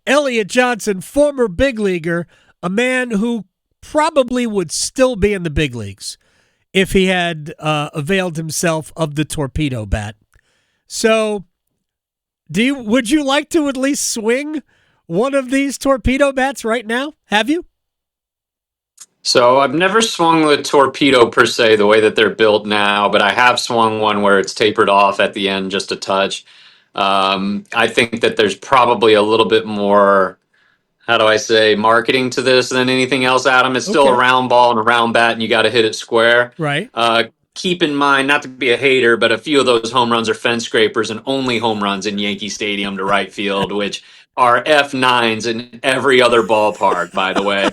Elliot Johnson, former big leaguer, a man who probably would still be in the big leagues if he had availed himself of the torpedo bat. So, would you like to at least swing one of these torpedo bats right now? Have you? So I've never swung the torpedo per se, the way that they're built now, but I have swung one where it's tapered off at the end just a touch. I think that there's probably a little bit more, how do I say, marketing to this than anything else, Adam. It's still a Okay. round ball and a round bat, and you got to hit it square. Right. Keep in mind, not to be a hater, but a few of those home runs are fence scrapers and only home runs in Yankee Stadium to right field, which are F9s in every other ballpark, by the way.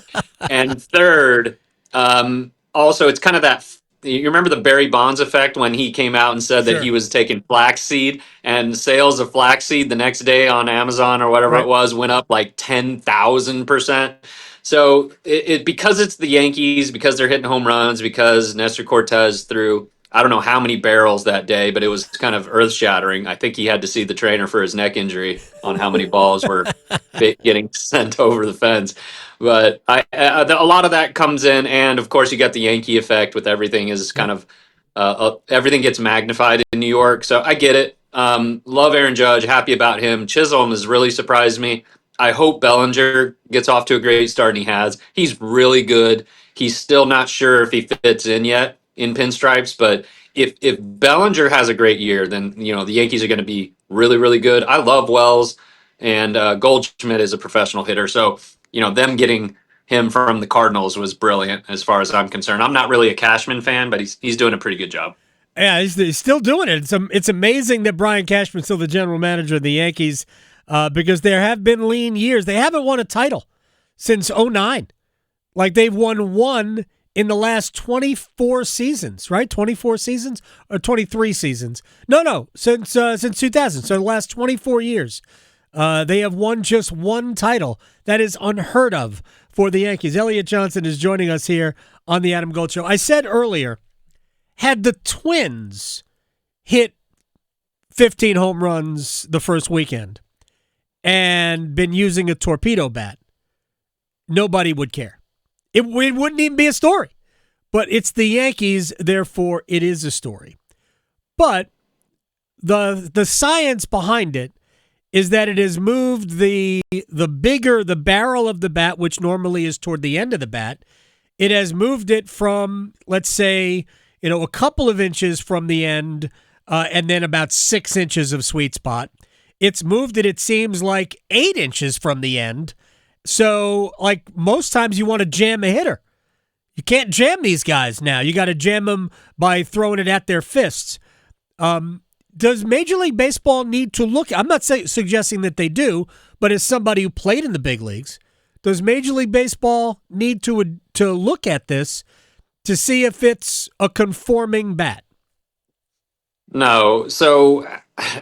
And third, also, it's kind of that. You remember the Barry Bonds effect when he came out and said that he Sure. was taking flaxseed, and sales of flaxseed the next day on Amazon or whatever it Right. was went up like 10,000%. So because it's the Yankees, because they're hitting home runs, because Nestor Cortez threw I don't know how many barrels that day, but it was kind of earth shattering. I think he had to see the trainer for his neck injury on how many balls were getting sent over the fence. But a lot of that comes in, and of course you got the Yankee effect with everything is kind Yep. of everything gets magnified in New York. So I get it. Love Aaron Judge, happy about him. Chisholm has really surprised me. I hope Bellinger gets off to a great start, and he has. He's really good. He's still not sure if he fits in yet in pinstripes, but if Bellinger has a great year, then the Yankees are going to be really, really good. I love Wells, and Goldschmidt is a professional hitter, so them getting him from the Cardinals was brilliant as far as I'm concerned. I'm not really a Cashman fan, but he's doing a pretty good job. Yeah, he's still doing it. It's amazing that Brian Cashman's still the general manager of the Yankees because there have been lean years. They haven't won a title since '09. Like they've won one in the last 24 seasons, right? 24 seasons or 23 seasons? No, since 2000. So the last 24 years, they have won just one title. That is unheard of for the Yankees. Elliot Johnson is joining us here on the Adam Gold Show. I said earlier, had the Twins hit 15 home runs the first weekend and been using a torpedo bat, nobody would care. It wouldn't even be a story. But it's the Yankees, therefore it is a story. But the science behind it is that it has moved the bigger the barrel of the bat, which normally is toward the end of the bat, it has moved it from, let's say, a couple of inches from the end and then about 6 inches of sweet spot. It's moved it seems like 8 inches from the end. So, like most times you want to jam a hitter. You can't jam these guys now. You got to jam them by throwing it at their fists. Does Major League Baseball need to look? I'm not suggesting that they do, but as somebody who played in the big leagues, does Major League Baseball need to look at this to see if it's a conforming bat? No. So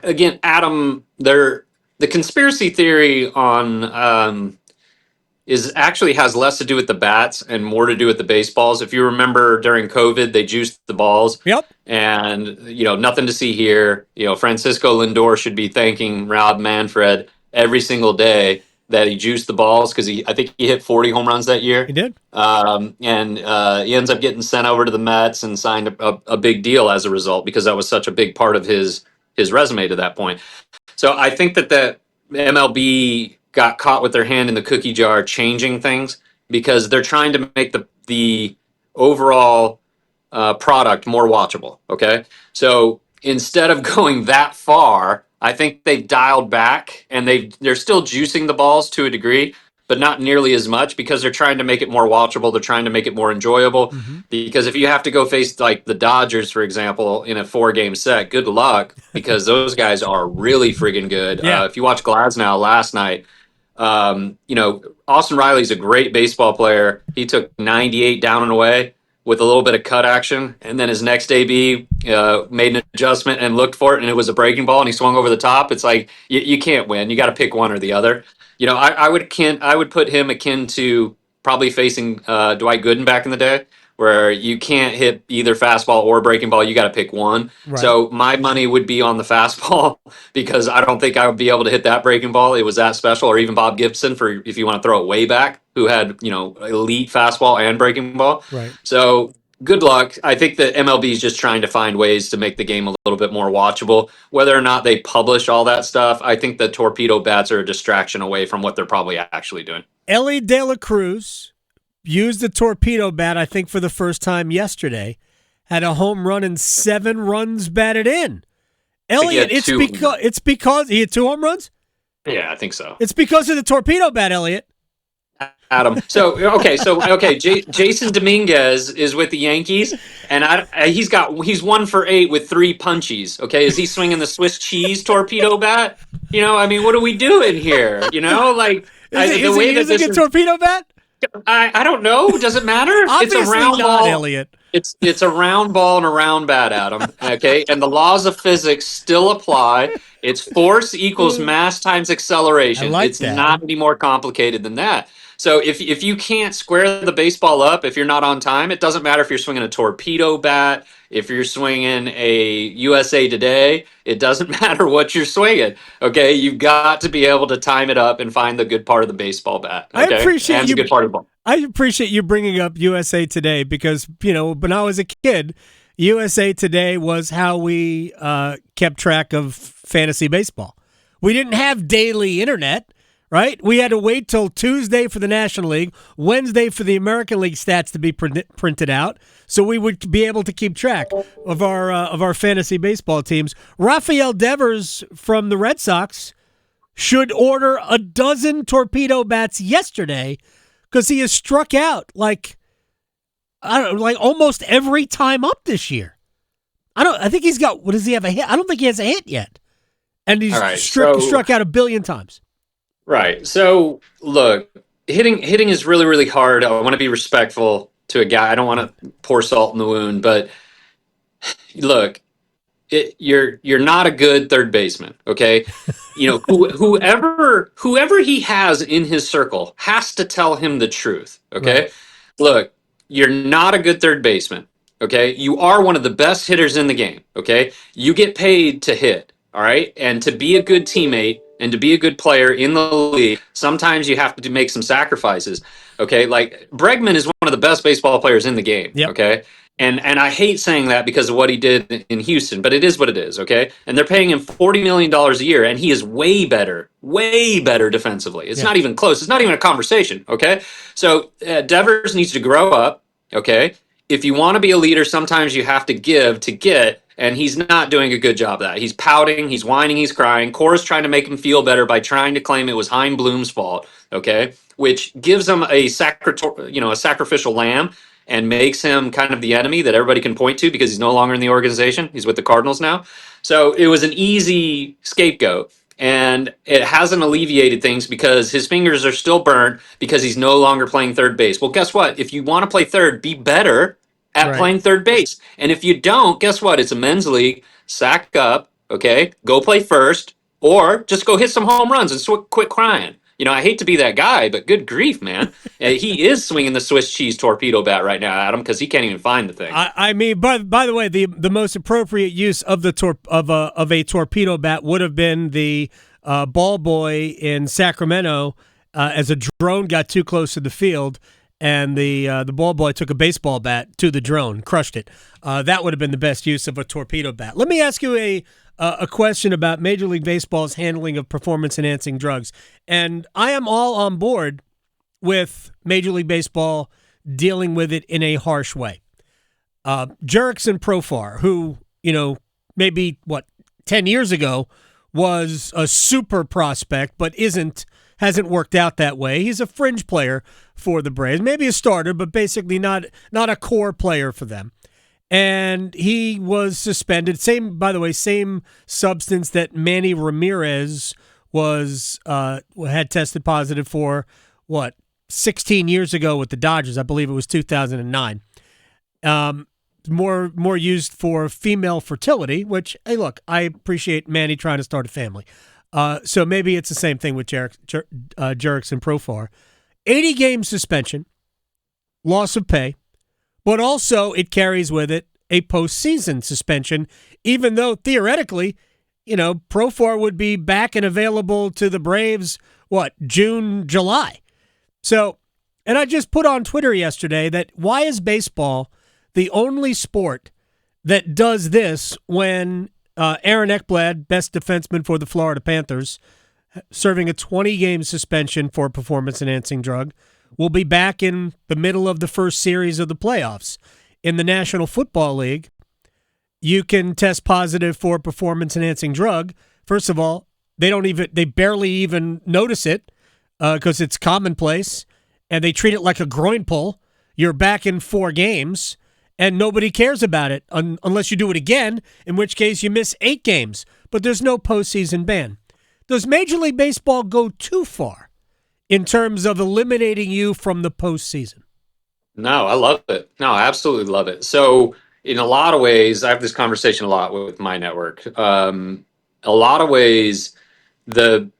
again, Adam, the conspiracy theory on is actually has less to do with the bats and more to do with the baseballs. If you remember during COVID, they juiced the balls. Yep. And, nothing to see here. Francisco Lindor should be thanking Rob Manfred every single day that he juiced the balls because I think he hit 40 home runs that year. He did. And he ends up getting sent over to the Mets and signed a big deal as a result because that was such a big part of his resume to that point. So I think that MLB got caught with their hand in the cookie jar changing things because they're trying to make the overall product more watchable. Okay. So instead of going that far, I think they've dialed back and they're still juicing the balls to a degree, but not nearly as much because they're trying to make it more watchable. They're trying to make it more enjoyable because if you have to go face like the Dodgers, for example, in a 4-game set, good luck because those guys are really friggin' good. Yeah. If you watch Glasnow last night, Austin Riley's a great baseball player. He took 98 down and away with a little bit of cut action, and then his next AB made an adjustment and looked for it, and it was a breaking ball, and he swung over the top. It's like you can't win. You got to pick one or the other. I would put him akin to probably facing Dwight Gooden back in the day, where you can't hit either fastball or breaking ball. You got to pick one. Right. So my money would be on the fastball because I don't think I would be able to hit that breaking ball. It was that special, or even Bob Gibson, for if you want to throw it way back, who had, elite fastball and breaking ball. Right. So good luck. I think that MLB is just trying to find ways to make the game a little bit more watchable. Whether or not they publish all that stuff, I think the torpedo bats are a distraction away from what they're probably actually doing. Ellie De La Cruz used the torpedo bat, I think, for the first time yesterday. Had a home run and 7 runs batted in. Elliot, it's because he had 2 home runs? Yeah, I think so. It's because of the torpedo bat, Elliot. Adam. Okay. Jason Dominguez is with the Yankees, and he's 1 for 8 with 3 punchies. Okay, is he swinging the Swiss cheese torpedo bat? What are we doing here? Is he using a torpedo bat? I don't know. Does it matter? Obviously it's a round not, ball. Elliot. It's a round ball and a round bat, Adam. Okay, and the laws of physics still apply. It's force equals mass times acceleration. It's not any more complicated than that. So if you can't square the baseball up, if you're not on time, it doesn't matter if you're swinging a torpedo bat, if you're swinging a USA Today, it doesn't matter what you're swinging. Okay, you've got to be able to time it up and find the good part of the baseball bat. Okay? I appreciate the good part of the ball. I appreciate you bringing up USA Today because, when I was a kid, USA Today was how we kept track of fantasy baseball. We didn't have daily internet, right? We had to wait till Tuesday for the National League, Wednesday for the American League stats to be printed out, so we would be able to keep track of our fantasy baseball teams. Rafael Devers from the Red Sox should order a dozen torpedo bats yesterday because he has struck out almost every time up this year. I think he's got, what does he have, a hit? I don't think he has a hit yet. And he's struck out a billion times. Right. So look, hitting is really, really hard. I want to be respectful to a guy. I don't want to pour salt in the wound, but look, you're not a good third baseman. Okay. Whoever he has in his circle has to tell him the truth. Okay. Right. Look, you're not a good third baseman. Okay. You are one of the best hitters in the game. Okay. You get paid to hit. All right. And to be a good teammate and to be a good player in the league, sometimes you have to make some sacrifices. Okay. Like Bregman is one of the best baseball players in the game. Yep. Okay. And I hate saying that because of what he did in Houston, but it is what it is, okay? And they're paying him $40 million a year, and he is way better defensively. It's not even close. It's not even a conversation, okay? So Devers needs to grow up, okay? If you want to be a leader, sometimes you have to give to get, and he's not doing a good job of that. He's pouting, he's whining, he's crying. Cora's trying to make him feel better by trying to claim it was Hein Bloom's fault, okay? Which gives him a sacrificial lamb, and makes him kind of the enemy that everybody can point to because he's no longer in the organization. He's with the Cardinals now. So it was an easy scapegoat. And it hasn't alleviated things because his fingers are still burnt because he's no longer playing third base. Well, guess what? If you want to play third, be better at playing third base. And if you don't, guess what? It's a men's league. Sack up, okay? Go play first, or just go hit some home runs and quit crying. I hate to be that guy, but good grief, man. He is swinging the Swiss cheese torpedo bat right now, Adam, because he can't even find the thing. By the way, the most appropriate use of of a torpedo bat would have been the ball boy in Sacramento as a drone got too close to the field, and the ball boy took a baseball bat to the drone, crushed it. That would have been the best use of a torpedo bat. Let me ask you a question about Major League Baseball's handling of performance-enhancing drugs. And I am all on board with Major League Baseball dealing with it in a harsh way. Jurickson Profar, who, maybe, 10 years ago was a super prospect, but hasn't worked out that way. He's a fringe player for the Braves, maybe a starter, but basically not a core player for them. And he was suspended. By the way, same substance that Manny Ramirez had tested positive for 16 years ago with the Dodgers. I believe it was 2009. More used for female fertility, which, hey, look, I appreciate Manny trying to start a family. So maybe it's the same thing with Jurickson Profar. 80-game suspension, loss of pay, but also it carries with it a postseason suspension, even though theoretically, Profar would be back and available to the Braves, June, July. So, and I just put on Twitter yesterday that why is baseball the only sport that does this when Aaron Ekblad, best defenseman for the Florida Panthers, serving a 20-game suspension for a performance-enhancing drug, will be back in the middle of the first series of the playoffs. In the National Football League, you can test positive for a performance-enhancing drug. First of all, they barely even notice it because it's commonplace, and they treat it like a groin pull. You're back in 4 games, and nobody cares about it unless you do it again, in which case you miss 8 games. But there's no postseason ban. Does Major League Baseball go too far in terms of eliminating you from the postseason? No, I love it. No, I absolutely love it. So, in a lot of ways, I have this conversation a lot with my network. A lot of ways, the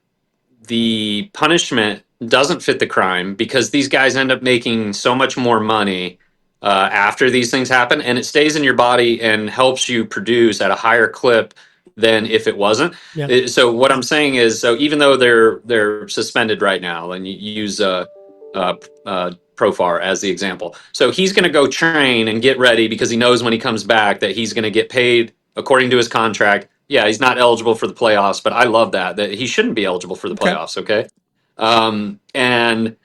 punishment doesn't fit the crime because these guys end up making so much more money after these things happen, and it stays in your body and helps you produce at a higher clip than if it wasn't. Yeah. So what I'm saying is, so even though they're suspended right now, and you use Profar as the example, so he's going to go train and get ready because he knows when he comes back that he's going to get paid according to his contract. Yeah, he's not eligible for the playoffs, but I love that he shouldn't be eligible for the Okay. playoffs. Okay, and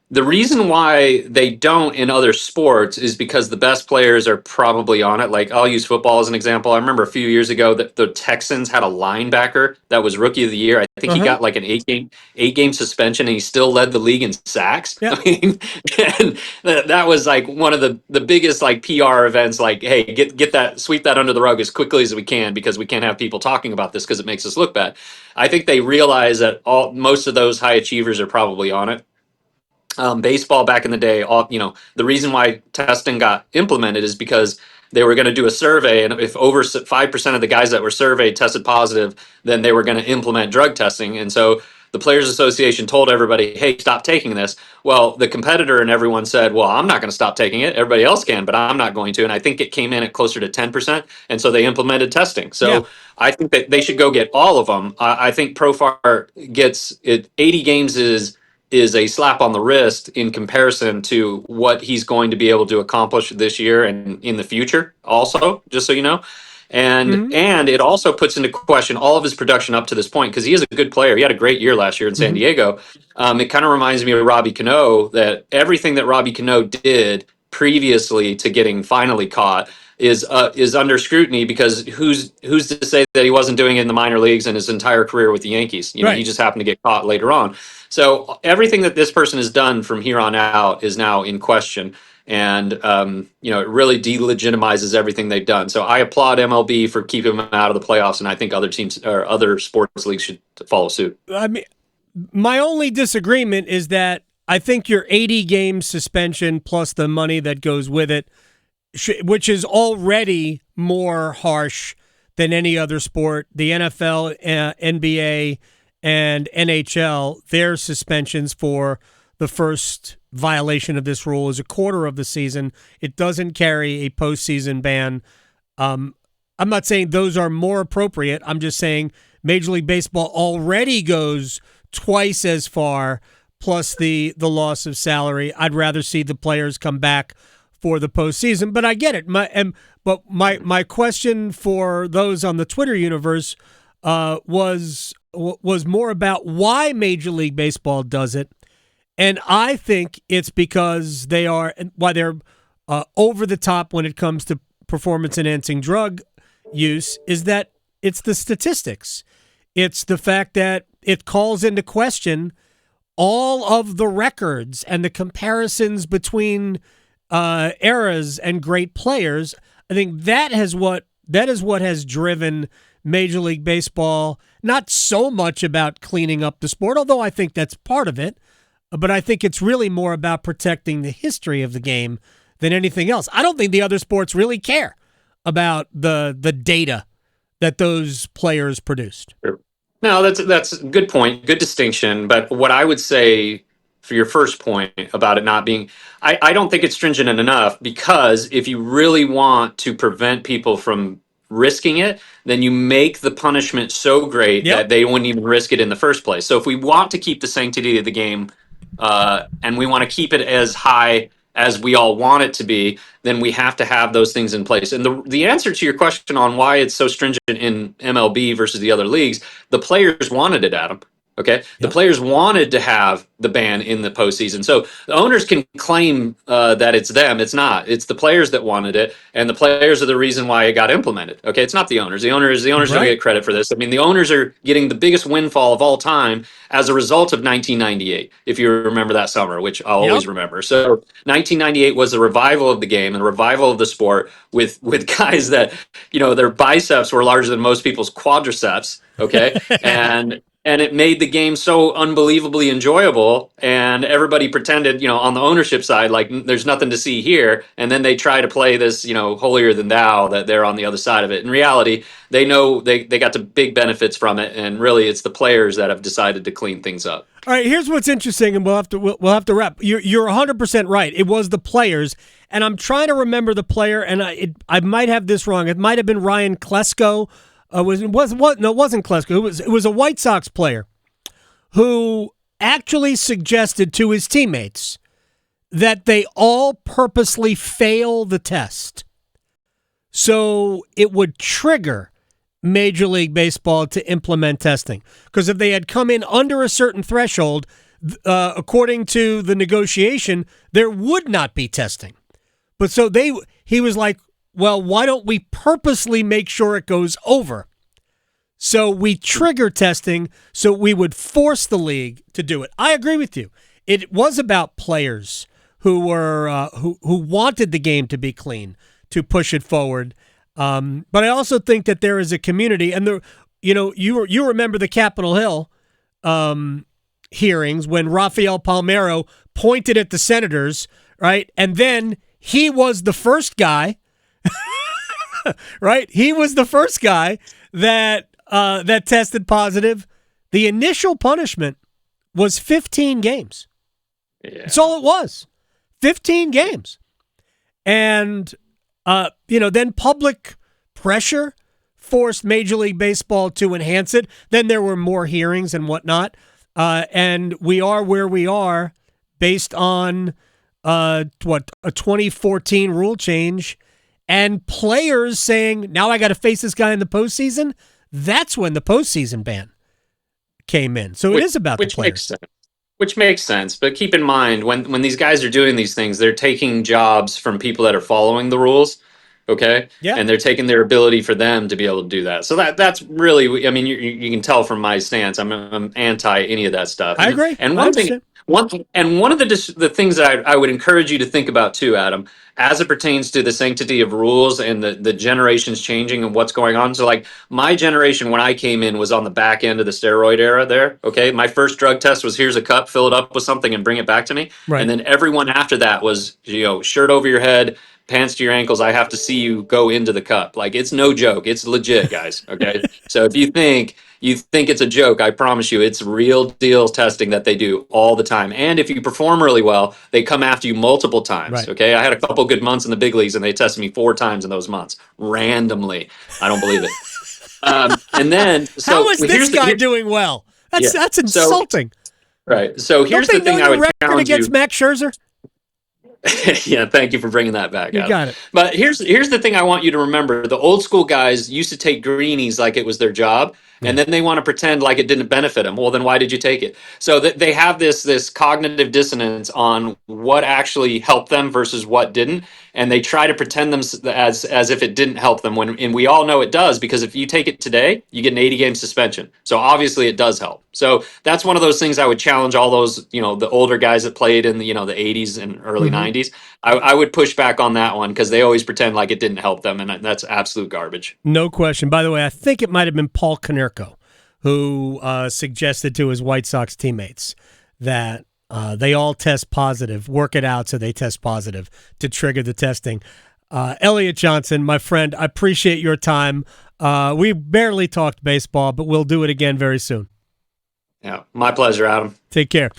the reason why they don't in other sports is because the best players are probably on it. Like, I'll use football as an example. I remember a few years ago that the Texans had a linebacker that was rookie of the year. I think he got like an eight game suspension, and he still led the league in sacks. Yeah. I mean, and that was like one of the biggest like PR events. Like, hey, get that, sweep that under the rug as quickly as we can because we can't have people talking about this because it makes us look bad. I think they realize that most of those high achievers are probably on it. Baseball back in the day, the reason why testing got implemented is because they were going to do a survey, and if over 5% of the guys that were surveyed tested positive, then they were going to implement drug testing. And so the Players Association told everybody, hey, stop taking this. Well, the competitor and everyone said, well, I'm not going to stop taking it. Everybody else can, but I'm not going to. And I think it came in at closer to 10%. And so they implemented testing. So Yeah. I think that they should go get all of them. I think Profar gets it. 80 games is a slap on the wrist in comparison to what he's going to be able to accomplish this year and in the future also, just so you know. And it also puts into question all of his production up to this point because he is a good player. He had a great year last year in San Diego. It kind of reminds me of Robbie Cano, that everything that Robbie Cano did previously to getting finally caught is under scrutiny because who's to say that he wasn't doing it in the minor leagues in his entire career with the Yankees? Right. He just happened to get caught later on. So everything that this person has done from here on out is now in question, and it really delegitimizes everything they've done. So I applaud MLB for keeping them out of the playoffs, and I think other teams or other sports leagues should follow suit. I mean, my only disagreement is that I think your 80-game suspension plus the money that goes with it, which is already more harsh than any other sport, the NFL, NBA, and NHL, their suspensions for the first violation of this rule is a quarter of the season. It doesn't carry a postseason ban. I'm not saying those are more appropriate. I'm just saying Major League Baseball already goes twice as far, plus the loss of salary. I'd rather see the players come back for the postseason, but I get it. My question for those on the Twitter universe was more about why Major League Baseball does it, and I think it's because they're over the top when it comes to performance-enhancing drug use. Is that it's the statistics, it's the fact that it calls into question all of the records and the comparisons between eras and great players. I think that is what has driven Major League Baseball, not so much about cleaning up the sport, although I think that's part of it, but I think it's really more about protecting the history of the game than anything else. I don't think the other sports really care about the data that those players produced. No, that's a good point, good distinction. But what I would say for your first point about it not being, I don't think it's stringent enough, because if you really want to prevent people from risking it, then you make the punishment so great that Yep. they wouldn't even risk it in the first place. So if we want to keep the sanctity of the game, and we want to keep it as high as we all want it to be, then we have to have those things in place. And the answer to your question on why it's so stringent in MLB versus the other leagues, the players wanted it, Adam. Okay, the Yep. players wanted to have the ban in the postseason. So the owners can claim that it's them. It's not. It's the players that wanted it, and the players are the reason why it got implemented. Okay, it's not the owners. The owners don't Right. get credit for this. I mean, the owners are getting the biggest windfall of all time as a result of 1998. If you remember that summer, which I'll Yep. always remember. So 1998 was the revival of the game and the revival of the sport with guys that, their biceps were larger than most people's quadriceps. Okay, and it made the game so unbelievably enjoyable, and everybody pretended, on the ownership side, like there's nothing to see here, and then they try to play this, holier than thou, that they're on the other side of it. In reality, they know they got the big benefits from it, and really it's the players that have decided to clean things up. All right, here's what's interesting, and we'll have to wrap. You're 100% right. It was the players, and I'm trying to remember the player, and I might have this wrong. It might have been Ryan Klesko. No, it wasn't Klesko. It was a White Sox player who actually suggested to his teammates that they all purposely fail the test, so it would trigger Major League Baseball to implement testing. Because if they had come in under a certain threshold, according to the negotiation, there would not be testing. But so he was like, well, why don't we purposely make sure it goes over? So we trigger testing, so we would force the league to do it. I agree with you. It was about players who were who wanted the game to be clean, to push it forward. But I also think that there is a community, and you remember the Capitol Hill hearings when Rafael Palmeiro pointed at the senators, right? And then he was the first guy. Right? He was the first guy that tested positive. The initial punishment was 15 games. Yeah. That's all it was. 15 games. And, then public pressure forced Major League Baseball to enhance it. Then there were more hearings and whatnot. And we are where we are based on, a 2014 rule change. And players saying, now I got to face this guy in the postseason. That's when the postseason ban came in. So it is about the players. Which makes sense. But keep in mind, when these guys are doing these things, they're taking jobs from people that are following the rules. Okay? Yeah. And they're taking their ability for them to be able to do that. So that's really, I mean, you can tell from my stance, I'm anti any of that stuff. I agree. And one of the things that I would encourage you to think about too, Adam, as it pertains to the sanctity of rules and the generations changing and what's going on. So like my generation, when I came in, was on the back end of the steroid era there. Okay. My first drug test was, here's a cup, fill it up with something and bring it back to me. Right. And then everyone after that was, shirt over your head, pants to your ankles. I have to see you go into the cup. Like, it's no joke. It's legit, guys. Okay. So if you think it's a joke, I promise you it's real deal testing that they do all the time. And if you perform really well, they come after you multiple times. Right. Okay. I had a couple good months in the big leagues and they tested me 4 times in those months randomly. I don't believe it. And then, so how is this guy doing well? That's insulting. Right. So here's the thing I would challenge against you. Max Scherzer. Yeah, thank you for bringing that back. You got it. But here's the thing I want you to remember. The old school guys used to take greenies like it was their job, and then they want to pretend like it didn't benefit them. Well, then why did you take it? So that they have this cognitive dissonance on what actually helped them versus what didn't, and they try to pretend them as if it didn't help them. And we all know it does, because if you take it today, you get an 80-game suspension. So obviously it does help. So that's one of those things I would challenge all those, the older guys that played in the 80s and early 90s. I would push back on that one, because they always pretend like it didn't help them, and that's absolute garbage. No question. By the way, I think it might have been Paul Konerko who suggested to his White Sox teammates that they all test positive, work it out so they test positive to trigger the testing. Elliot Johnson, my friend, I appreciate your time. We barely talked baseball, but we'll do it again very soon. Yeah, my pleasure, Adam. Take care.